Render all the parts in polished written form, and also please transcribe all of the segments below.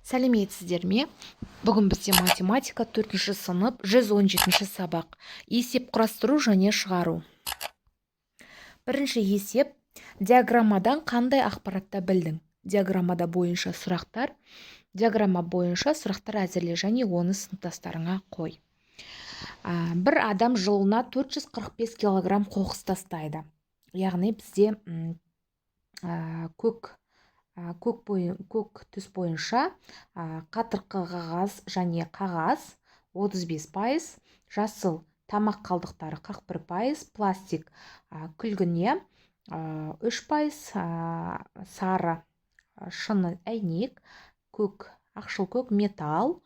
Сәлеметсіздер ме? Бүгін бізде математика 4-ші сынып 117-ші сабақ. Есеп құрастыру және шығару. Бірінші есеп. Диаграммадан қандай ақпаратты білдің? Диаграмма бойынша сұрақтар әзірле және оны сыныптастарыңа қой. Бір адам жылына 445 килограмм қоқыс тастайды. Яғни бізде көк түс бойынша қатырқы қағаз және қағаз 35%, жасыл тамақ қалдықтары 41%, пластик күлгіне 3%, сары шыны әйнек, ақшыл көк металл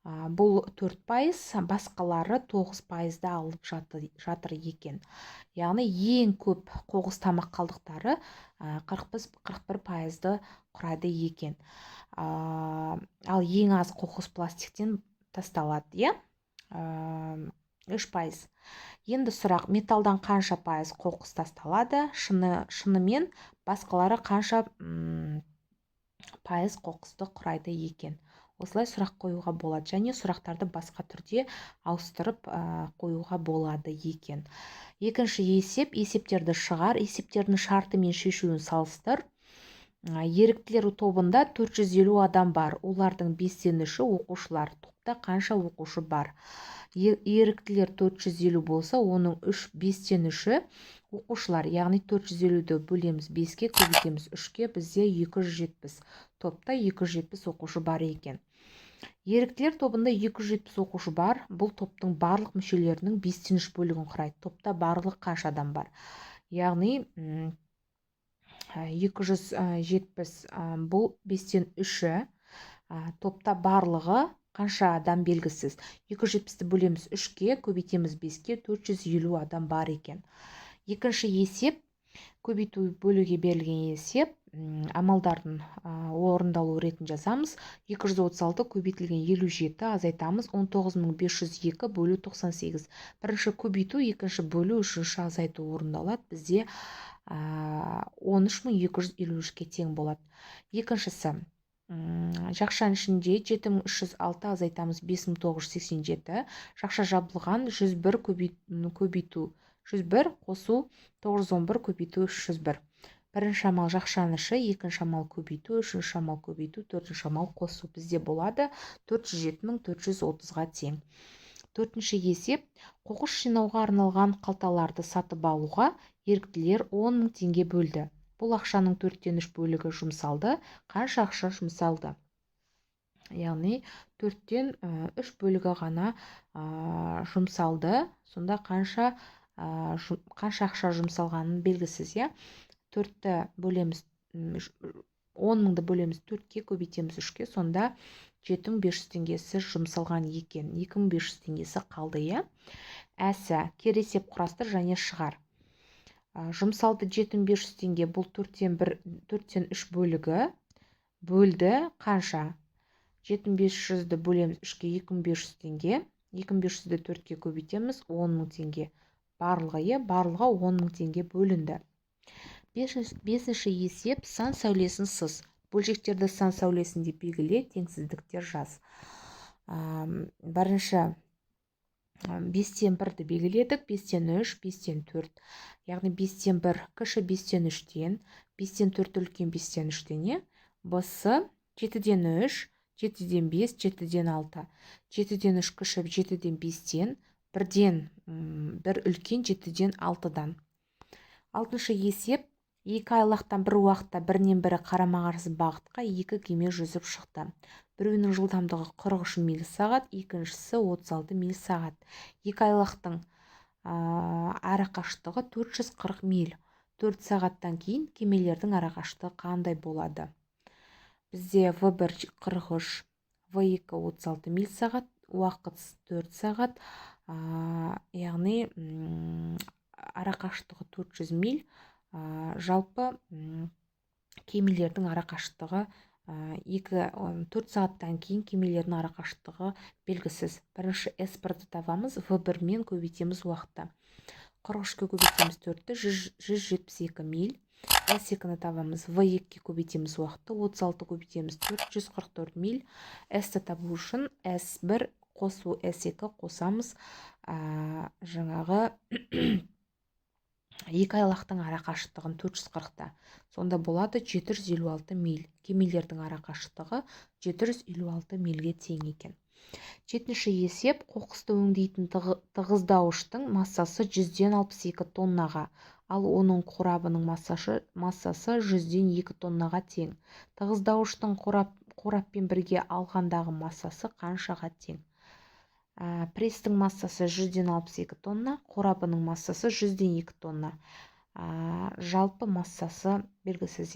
бұл 4%, басқалары 9%-да алып жатыр екен. Яғни ең көп қоқыс тамақ қалдықтары 41%-ды құрайды екен. Ал ең аз қоқыс пластиктен тасталады, 3%. Енді сұрақ, металдан қанша пайыз қоқыс тасталады? Шынымен басқалары қанша пайыз қоқысты құрайды екен? Осылай сұрақ қоюға болады, және сұрақтарды басқа түрде ауыстырып қоюға болады екен. Екінші есеп, есептерді шығар, есептердің шарты мен шешуін салыстыр. Еріктілер тобында 450 адам бар, олардың 5-3-і оқушылар. Топта қанша оқушы бар? Еріктілер 450 болса, оның 5-3-і оқушылар, яғни 450-ді бөлеміз 5-ке, көбейтеміз 3-ке, бізде 270. Топта 270 оқушы бар екен. Еріктілер тобында 270 оқушы бар. Бұл топтың барлық мүшелерінің 5-3 бөлігін құрайды. Топта барлық қанша адам бар? Яғни 270 бұл 5-3-і. Топта барлығы қанша адам белгісіз. 270-ті бөлеміз 3-ке, көбейтеміз 5-ке, 450 адам бар екен. Екінші есеп, көбейту бөлуге берілген есеп, амалдардың орындалу ретін жазамыз. 236 көбейтілген 57 азайтамыз. 19502 бөлу 98. Бірінші көбейту, екінші бөлу, үшінші азайту орындалады. Бізде 13253-ке тең болады. Екіншісі, жақшаның ішінде 7306 азайтамыз 5987. Жақша жабылған 101 көбейту 101 қосу 911 көбейту 301. Бірінші амал жақшаның іші, екінші амал көбейту, үшінші амал көбейту, төртінші амал қосу. Бізде болады 407.430-ға тең. Төртінші есеп, қоқыс жинауға арналған қалталарды сатып алуға еріктілер 10.000 теңге бөлді. Бұл ақшаның 4-3 бөлігі жұмсалды. Қанша ақша жұмсалды? Яғни 4-3 бөлігі ғана жұмсалды. Сонда қанша ақша жұмсалғанын белгісіз, 4-ті бөлеміз 10.000-ді бөлеміз 4-ке, көбейтеміз 3-ке, сонда 7500 теңгесі жұмсалған екен. 2500 теңгесі қалды, Әсі, кері есеп құрастыр және шығар. Жұмсалды 7500 теңге, бұл 4-3 бөлігі бөлді қанша? 7500-ді бөлеміз 3-ке, 2500 теңге. 2500-ді 4-ке көбейтеміз 10.000 теңге. Барлығы 10.000 теңге бөлінді. Бесінші есеп, сан сәулесін сыз. Бөлшектерді сан сәулесінде белгіле, теңсіздіктер жаз. Бірінші 5-1-ді белгіледік, 5-3, 5-4. Яғни 5-1 кіші 5-3-тен, 5-4 үлкен 5-3-тен, бұсы 7-3, 7-5, 7-6. 7-3 кіші 7-5-тен, 1-1 үлкен 7-6-дан. Алтыншы есеп, 2 айлақтан бір уақытта бірінен бірі қарама-қарсы бағытқа 2 кеме жүзіп шықты. Біреуінің жылдамдығы 43 миль сағат, екіншісі 36 миль сағат. 2 айлақтың арақашықтығы 440 миль. 4 сағаттан кейін кемелердің арақашықтығы қандай болады? Бізде В1 43, В2 36 миль сағат, уақыт 4 сағат, яғни арақашықтығы 400 миль, жалпы кемелердің арақашықтығы 4 сағаттан кейін кемелердің арақашықтығы белгісіз. Бірінші S1-ді табамыз, V1-мен көбейтеміз уақытта. 43-ке көбейтеміз 4-ті, 172 миль. S2-ні табамыз. V2-ге көбейтеміз уақытты. 36 көбейтеміз 444 миль. S-ті табу үшін S1 қосу S2 қосамыз. Жаңағы екі айлақтың ара қашықтығын 440-та. Сонда болады 756 миль. Кемелердің ара қашықтығы 756 мильге тең екен. Жетінші есеп, қоқысты өңдейтін тығыздауыштың массасы 162 тоннаға, ал оның қорабының массасы 100-2 тоннаға тең. Тығыздауыштың қораппен бірге алғандағы массасы қаншаға тең? Престің массасы 162 тонна, қорабының массасы 102 тонна. Жалпы массасы белгісіз,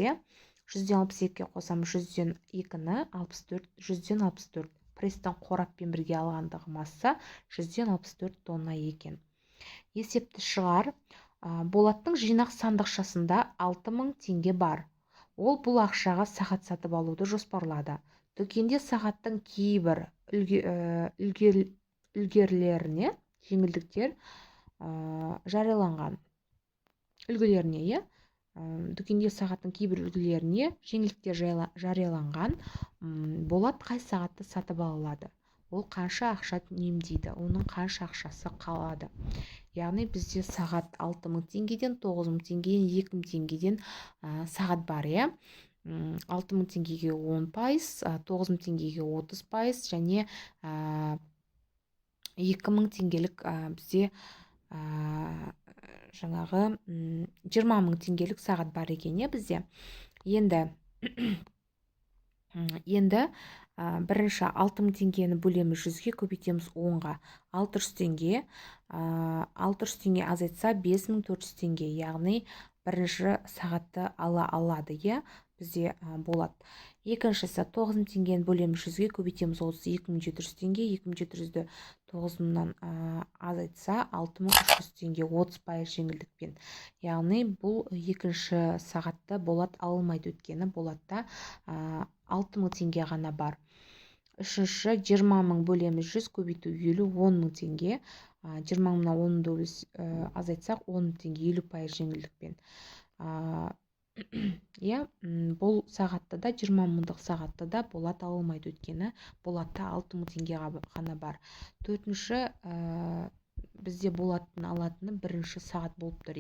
162-ге қосам 102-ні 64, 164. Престің қораппен бірге алғандағы масса 164 тонна екен. Есепті шығар. Болаттың жинақ сандықшасында 6000 теңге бар. Ол бұл ақшаға сағат сатып алуды жоспарлады. Дүкенде сағаттың кейбір үлгілеріне жеңілдіктер жарияланған. Дүкенде сағаттың кейбір үлгілеріне жеңілдіктер жарияланған. Болат қай сағатты сатып алады? Ол қанша ақша үнемдейді? Оның қанша ақшасы қалады? Яғни бізде сағат 6000 теңгеден, 9000 теңгеден, 2000 теңгеден сағат бар, 6000 теңгеге 10%, 9000 теңгеге 30% және 2000 теңгелік бізде жаңағы 20000 теңгелік сағат бар екен, бізде. Енді бірінші 6000 теңгені бөлеміз 100-ге, көбейтеміз 10-ға. 600 теңге, 600 теңге азайтса 5400 теңге, яғни бірінші сағатты ала алады, бізде болады. Екіншісі 9000 теңгені бөлеміз 100-ге, көбейтеміз 30, 2700 теңге, 2700-ді 9000-нан азайтса 6300 теңге, 30% жеңілдікпен. Яғни бұл екінші сағатты Болат алылмайды, өткені Болатта 6000 теңге ғана бар. Үшінші 20000 бөлеміз 100, көбейту 50, 10000 теңге. 20000-нан 10-ді азайтсақ 10 теңге, 50% жеңілдікпен. Бұл сағатты да, 20000-дық сағатты да Болат алылмайды, өткені Болатта 6000 теңге ғана бар. Төртінші, бізде Болаттың алатыны бірінші сағат болып тұр,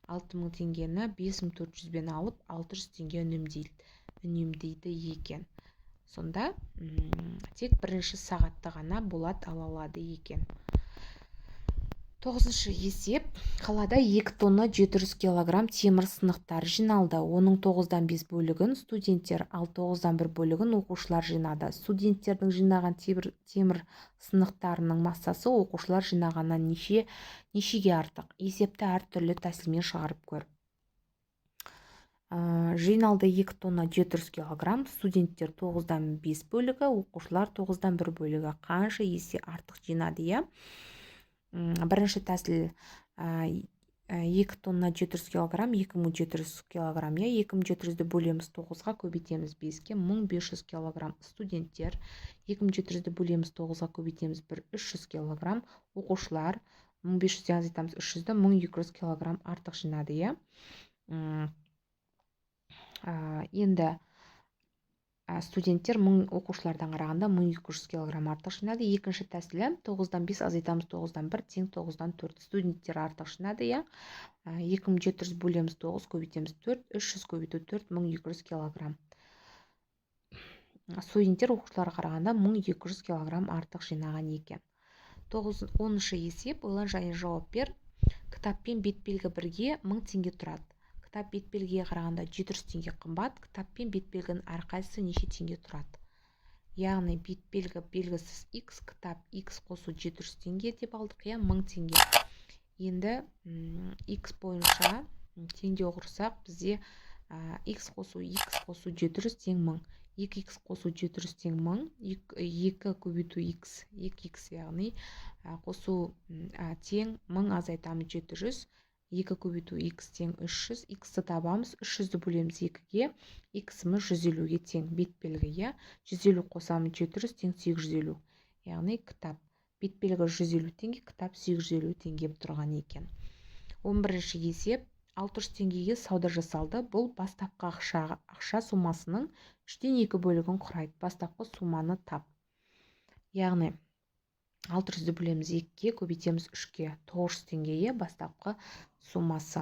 6000 теңгені 5400-бен алып 600 теңге үнемдейді екен. Сонда тек бірінші сағатты ғана Болат ала алады екен. 9-шы есеп. Қалада 2 тонна 700 килограмм темір сынықтар жиналды. Оның 9-дан 5 бөлігін студенттер, ал 9-дан 1 бөлігін оқушылар жинады. Студенттердің жинаған темір сынықтарының массасы оқушылар жинағаннан нешеге артық? Есепті әртүрлі тәсілмен шығарып көр. Жиналды 2 тонна 700 килограмм, студенттер 9-дан 5 бөлігі, оқушылар 9-дан 1 бөлігі. Қанша есе артық жинады, Бірінші тәсіл 2 тонна 700 килограмм, 2700 килограмм, 2700-ді бөлеміз 9-ға, көбейтеміз 5-ге, 1500 килограмм. Студенттер 2700-ді бөлеміз 9-ға, көбейтеміз 300 килограмм. Оқушылар 1500-ден азайтамыз 300-ді, 1200 килограмм артық жинады, Енді студенттер оқушылардан қарағанда 1200 килограмм артық жинады. Екінші тәсілі 9-дан 5 азайтамыз 9-дан 1 тең 9-дан 4. Студенттер артық жинады, 2700 бөлеміз 9, көбейтеміз 4, 300 көбейту 4, 1200 килограмм. Студенттер оқушыларға қарағанда 1200 килограмм артық жинаған екен. 10-шы есеп. Ойлан және жауап бер. Кітаппен бетбелгі бірге 1000 теңге тұрады. Кітап бетбелгіге қарағанда 700 теңге қымбат. Кітаппен бетбелгінің әрқайсысы неше теңге тұрады? Яғни бетбелгі белгісіз x, кітап x қосу 700 теңге деп алдық, 1000 теңге. Енді x бойынша теңдеу құрсақ, бізде x қосу 700 тең 1000. 2x қосу 700 тең 1000, 2 көбейту x, 2x, яғни қосу тең 1000 азайтамыз 700, 2 көбейту x тең 300, x-ті табамыз, 300-ді бөлеміз 2-ге, x-іміз 150-ге тең, бетбелгі, 150 қосамыз 700 тең 850, яғни кітап бетбелгі 150 теңге, кітап 850 теңге тұрған екен. 11-ші есеп. 600 теңгеге сауда жасалды. Бұл бастапқы ақша сумасының 3/2 бөлігін құрайды. Бастапқы суманы тап. Яғни 600-ді бөлеміз 2-ге, көбейтеміз 3-ге. 900 теңгеге бастапқы сумасы.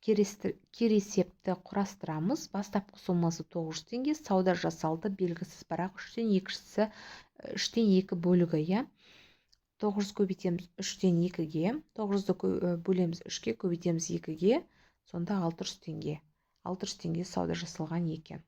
Кересепті құрастырамыз. Бастапқы сумасы 900 теңге, сауда жасалды, белгісіз, бірақ 3/2 бөлігі, 900 көбейтеміз 3/2-ге, 900-ді бөлеміз 3-ге, көбейтеміз 2-ге, сонда 600 теңге. 600 теңге сауда жасалған екен.